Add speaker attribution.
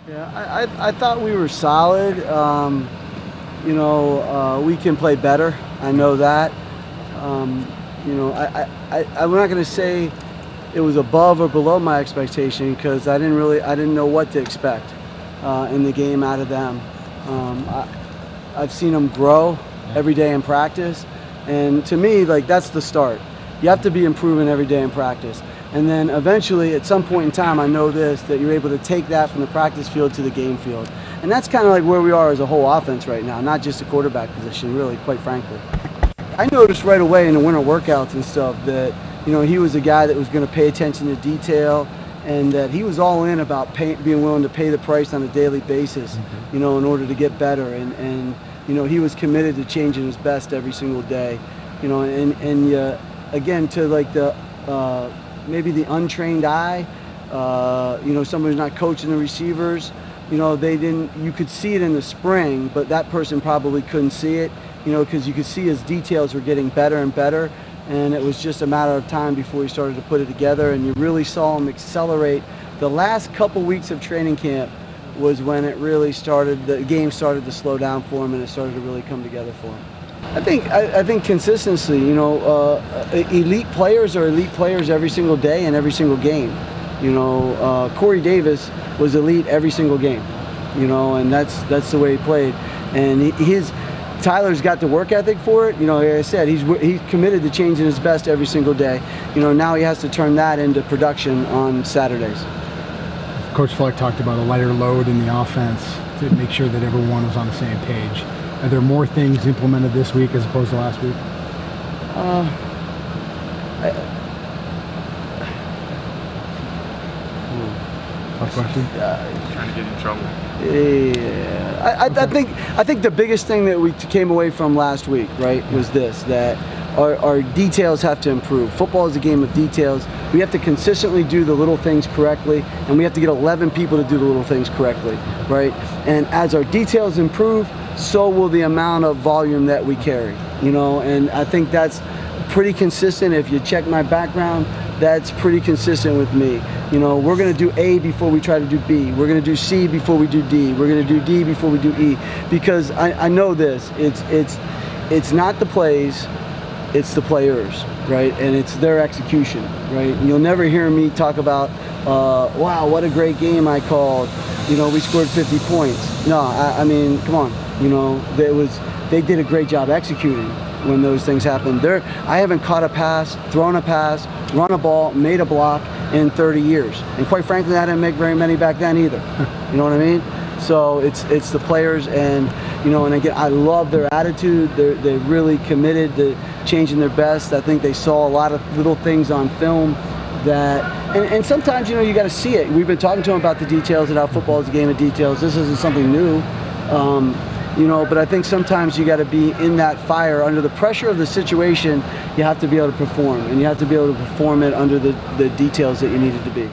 Speaker 1: Yeah, I thought we were solid. We can play better. I know that. I'm not going to say it was above or below my expectation because I didn't know what to expect in the game out of them. I've seen them grow every day in practice, and to me, like, that's the start. You have to be improving every day in practice. And then eventually, at some point in time, I know that you're able to take that from the practice field to the game field. And that's kind of like where we are as a whole offense right now, not just the quarterback position, really, quite frankly. I noticed right away in the winter workouts and stuff that, he was a guy that was going to pay attention to detail, and that he was all in about being willing to pay the price on a daily basis, in order to get better. And he was committed to changing his best every single day. Again, to like the maybe the untrained eye, somebody's not coaching the receivers, you could see it in the spring, but that person probably couldn't see it, because you could see his details were getting better and better, and it was just a matter of time before he started to put it together, and you really saw him accelerate. The last couple weeks of training camp was when it really started, the game started to slow down for him, and it started to really come together for him. I think consistency, elite players are elite players every single day and every single game. Corey Davis was elite every single game, and that's the way he played. And Tyler's got the work ethic for it. Like I said, he's committed to changing his best every single day. Now he has to turn that into production on Saturdays.
Speaker 2: Coach Fleck talked about a lighter load in the offense to make sure that everyone was on the same page. Are there more things implemented this week as opposed to last week? Tough question.
Speaker 3: Trying to get in trouble.
Speaker 1: Yeah, I think the biggest thing that we came away from last week, right, was this: that our details have to improve. Football is a game of details. We have to consistently do the little things correctly, and we have to get 11 people to do the little things correctly, right? And as our details improve, so will the amount of volume that we carry, and I think that's pretty consistent. If you check my background, that's pretty consistent with me. We're going to do A before we try to do B. We're going to do C before we do D. We're going to do D before we do E, because I know this. It's not the plays, it's the players, right? And it's their execution, right? You'll never hear me talk about, wow, what a great game I called. We scored 50 points. No, I mean, come on. They did a great job executing when those things happened. I haven't caught a pass, thrown a pass, run a ball, made a block in 30 years. And quite frankly, I didn't make very many back then either. You know what I mean? So it's the players, and and again, I love their attitude. They're really committed to changing their best. I think they saw a lot of little things on film that, and sometimes you got to see it. We've been talking to them about the details and how football is a game of details. This isn't something new. But I think sometimes you got to be in that fire under the pressure of the situation. You have to be able to perform, and you have to be able to perform it under the details that you need it to be.